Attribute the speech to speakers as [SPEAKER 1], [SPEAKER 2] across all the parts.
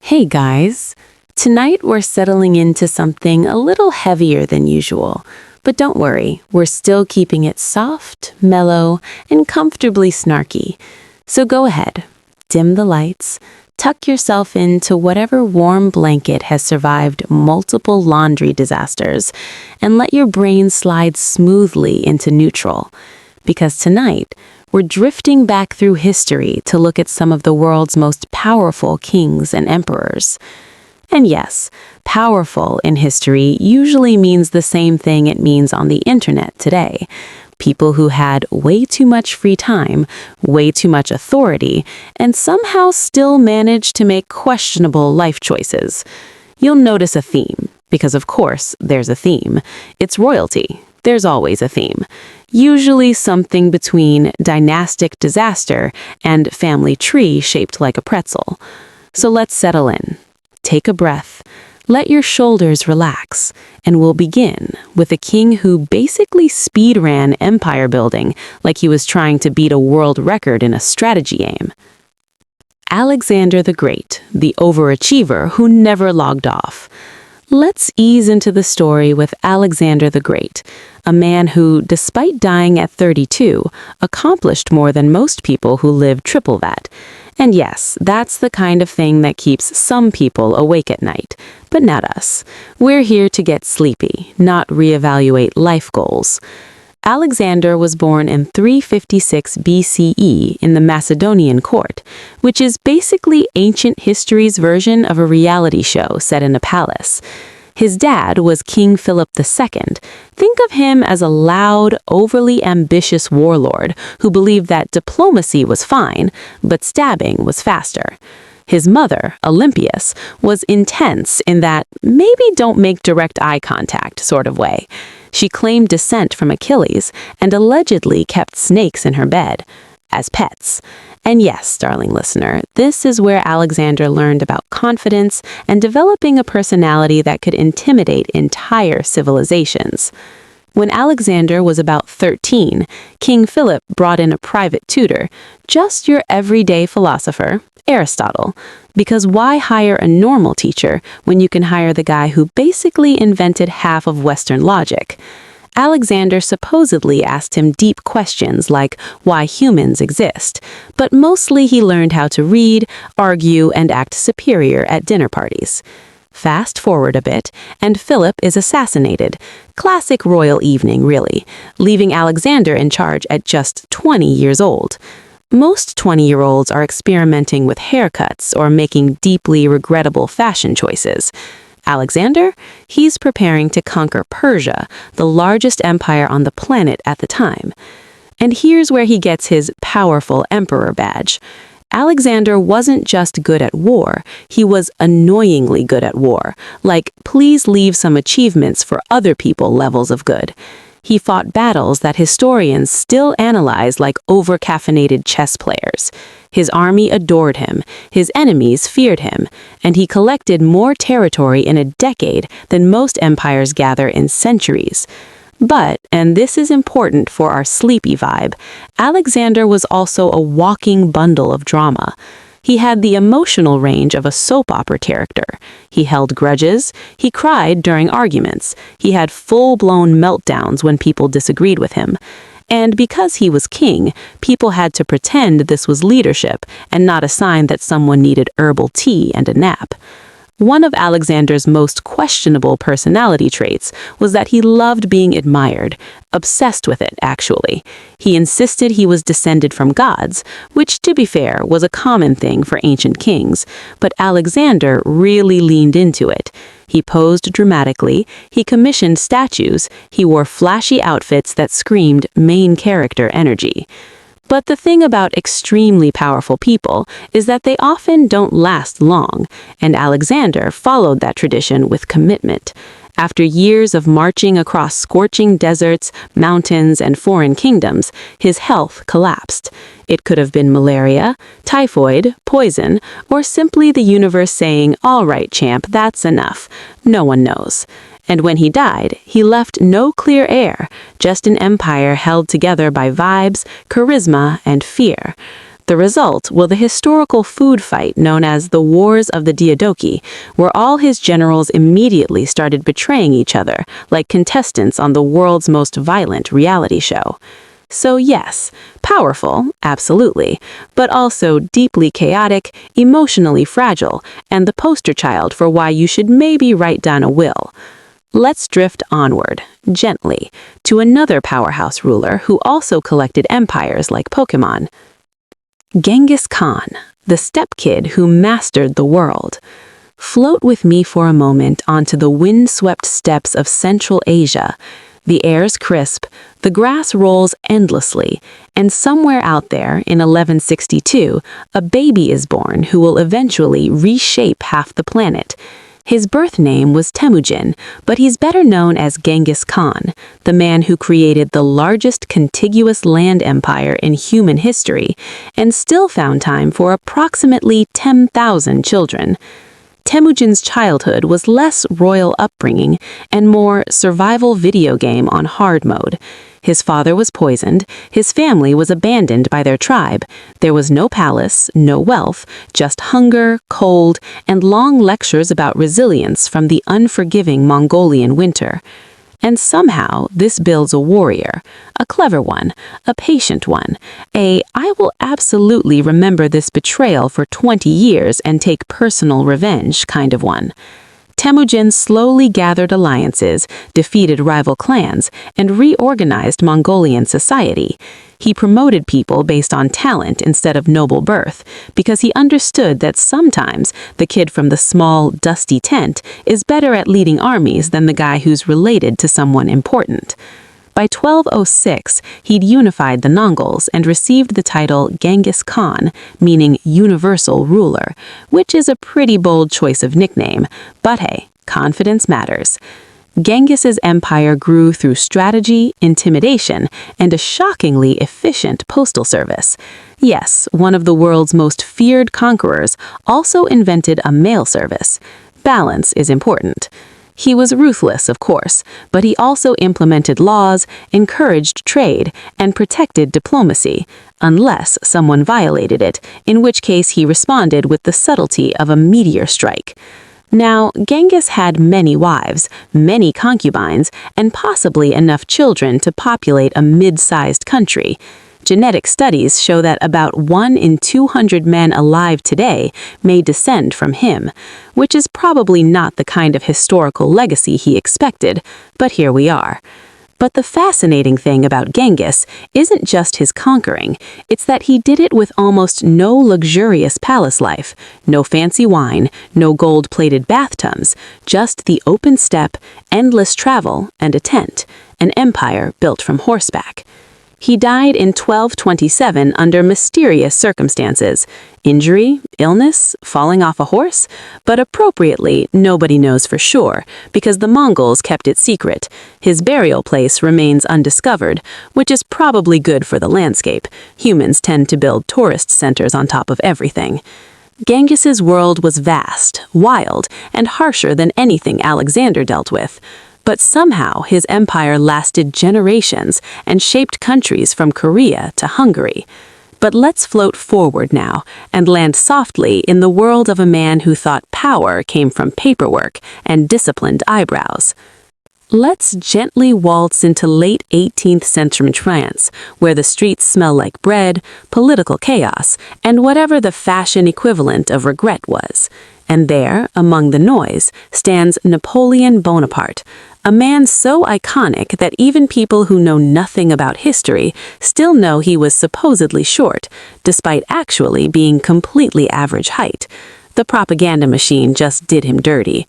[SPEAKER 1] Hey guys! Tonight we're settling into something a little heavier than usual. But don't worry, we're still keeping it soft, mellow, and comfortably snarky. So go ahead, dim the lights, tuck yourself into whatever warm blanket has survived multiple laundry disasters, and let your brain slide smoothly into neutral. Because tonight, we're drifting back through history to look at some of the world's most powerful kings and emperors. And yes, powerful in history usually means the same thing it means on the internet today. People who had way too much free time, way too much authority, and somehow still managed to make questionable life choices. You'll notice a theme, because of course there's a theme. It's royalty. There's always a theme. Usually something between dynastic disaster and family tree shaped like a pretzel. So let's settle in. Take a breath. Let your shoulders relax. And we'll begin with a king who basically speed ran empire building like he was trying to beat a world record in a strategy game. Alexander the Great, the overachiever who never logged off. Let's ease into the story with Alexander the Great, a man who, despite dying at 32, accomplished more than most people who live triple that. And yes, that's the kind of thing that keeps some people awake at night, but not us. We're here to get sleepy, not reevaluate life goals. Alexander was born in 356 BCE in the Macedonian court, which is basically ancient history's version of a reality show set in a palace. His dad was King Philip II. Think of him as a loud, overly ambitious warlord who believed that diplomacy was fine, but stabbing was faster. His mother, Olympias, was intense in that maybe don't make direct eye contact sort of way. She claimed descent from Achilles and allegedly kept snakes in her bed as pets. And yes, darling listener, this is where Alexander learned about confidence and developing a personality that could intimidate entire civilizations. When Alexander was about 13, King Philip brought in a private tutor, just your everyday philosopher, Aristotle. Because why hire a normal teacher when you can hire the guy who basically invented half of Western logic? Alexander supposedly asked him deep questions like why humans exist, but mostly he learned how to read, argue, and act superior at dinner parties. Fast forward a bit, and Philip is assassinated. Classic royal evening, really, leaving Alexander in charge at just 20 years old. Most 20-year-olds are experimenting with haircuts or making deeply regrettable fashion choices. Alexander? He's preparing to conquer Persia, the largest empire on the planet at the time. And here's where he gets his powerful emperor badge. Alexander wasn't just good at war, he was annoyingly good at war. Like, please leave some achievements for other people levels of good. He fought battles that historians still analyze like over-caffeinated chess players. His army adored him, his enemies feared him, and he collected more territory in a decade than most empires gather in centuries. But, and this is important for our sleepy vibe, Alexander was also a walking bundle of drama. He had the emotional range of a soap opera character. He held grudges. He cried during arguments. He had full-blown meltdowns when people disagreed with him. And because he was king, people had to pretend this was leadership and not a sign that someone needed herbal tea and a nap. One of Alexander's most questionable personality traits was that he loved being admired, obsessed with it, actually. He insisted he was descended from gods, which, to be fair, was a common thing for ancient kings, but Alexander really leaned into it. He posed dramatically, he commissioned statues, he wore flashy outfits that screamed main character energy. But the thing about extremely powerful people is that they often don't last long, and Alexander followed that tradition with commitment. After years of marching across scorching deserts, mountains, and foreign kingdoms, his health collapsed. It could have been malaria, typhoid, poison, or simply the universe saying, "All right, champ, that's enough." No one knows. And when he died, he left no clear heir, just an empire held together by vibes, charisma, and fear. The result was the historical food fight known as the Wars of the Diadochi, where all his generals immediately started betraying each other, like contestants on the world's most violent reality show. So yes, powerful, absolutely, but also deeply chaotic, emotionally fragile, and the poster child for why you should maybe write down a will. Let's drift onward, gently, to another powerhouse ruler who also collected empires like Pokemon. Genghis Khan, the stepkid who mastered the world. Float with me for a moment onto the wind-swept steppes of Central Asia. The air's crisp, the grass rolls endlessly, and somewhere out there in 1162, a baby is born who will eventually reshape half the planet. His birth name was Temujin, but he's better known as Genghis Khan, the man who created the largest contiguous land empire in human history, and still found time for approximately 10,000 children. Temujin's childhood was less royal upbringing and more survival video game on hard mode. His father was poisoned, his family was abandoned by their tribe. There was no palace, no wealth, just hunger, cold, and long lectures about resilience from the unforgiving Mongolian winter. And somehow this builds a warrior, a clever one, a patient one, I will absolutely remember this betrayal for 20 years and take personal revenge kind of one. Temujin slowly gathered alliances, defeated rival clans, and reorganized Mongolian society. He promoted people based on talent instead of noble birth, because he understood that sometimes the kid from the small, dusty tent is better at leading armies than the guy who's related to someone important. By 1206, he'd unified the Mongols and received the title Genghis Khan, meaning universal ruler, which is a pretty bold choice of nickname, but hey, confidence matters. Genghis's empire grew through strategy, intimidation, and a shockingly efficient postal service. Yes, one of the world's most feared conquerors also invented a mail service. Balance is important. He was ruthless, of course, but he also implemented laws, encouraged trade, and protected diplomacy, unless someone violated it, in which case he responded with the subtlety of a meteor strike. Now, Genghis had many wives, many concubines, and possibly enough children to populate a mid-sized country. Genetic studies show that about 1 in 200 men alive today may descend from him, which is probably not the kind of historical legacy he expected, but here we are. But the fascinating thing about Genghis isn't just his conquering, it's that he did it with almost no luxurious palace life, no fancy wine, no gold-plated bathtubs, just the open steppe, endless travel, and a tent, an empire built from horseback. He died in 1227 under mysterious circumstances. Injury, illness, falling off a horse? But appropriately, nobody knows for sure, because the Mongols kept it secret. His burial place remains undiscovered, which is probably good for the landscape. Humans tend to build tourist centers on top of everything. Genghis's world was vast, wild, and harsher than anything Alexander dealt with. But somehow his empire lasted generations and shaped countries from Korea to Hungary. But let's float forward now and land softly in the world of a man who thought power came from paperwork and disciplined eyebrows. Let's gently waltz into late 18th century France, where the streets smell like bread, political chaos, and whatever the fashion equivalent of regret was. And there, among the noise, stands Napoleon Bonaparte, a man so iconic that even people who know nothing about history still know he was supposedly short, despite actually being completely average height. The propaganda machine just did him dirty.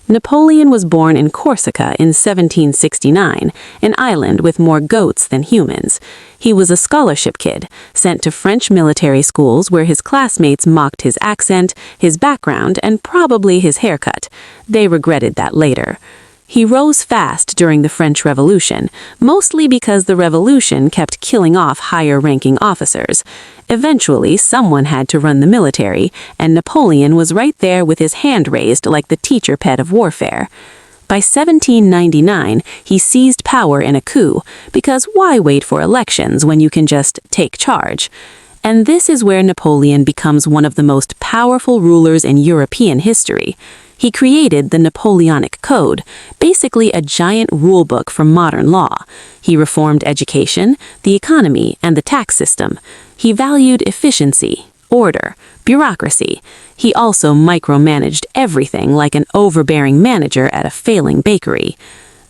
[SPEAKER 1] Napoleon was born in Corsica in 1769, an island with more goats than humans. He was a scholarship kid, sent to French military schools where his classmates mocked his accent, his background, and probably his haircut. They regretted that later. He rose fast during the French Revolution, mostly because the revolution kept killing off higher-ranking officers. Eventually, someone had to run the military, and Napoleon was right there with his hand raised like the teacher pet of warfare. By 1799, he seized power in a coup, because why wait for elections when you can just take charge? And this is where Napoleon becomes one of the most powerful rulers in European history. He created the Napoleonic Code, basically a giant rulebook for modern law. He reformed education, the economy, and the tax system. He valued efficiency, order, bureaucracy. He also micromanaged everything like an overbearing manager at a failing bakery.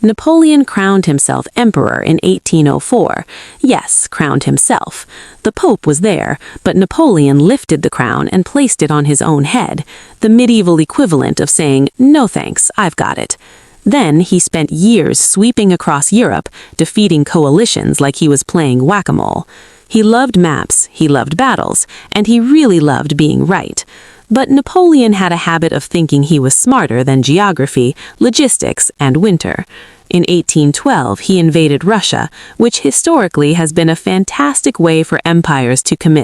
[SPEAKER 1] Napoleon crowned himself emperor in 1804. Yes, crowned himself. The Pope was there, but Napoleon lifted the crown and placed it on his own head, the medieval equivalent of saying, "No thanks, I've got it." Then he spent years sweeping across Europe, defeating coalitions like he was playing whack-a-mole. He loved maps, he loved battles, and he really loved being right. But Napoleon had a habit of thinking he was smarter than geography, logistics, and winter. In 1812, he invaded Russia, which historically has been a fantastic way for empires to commit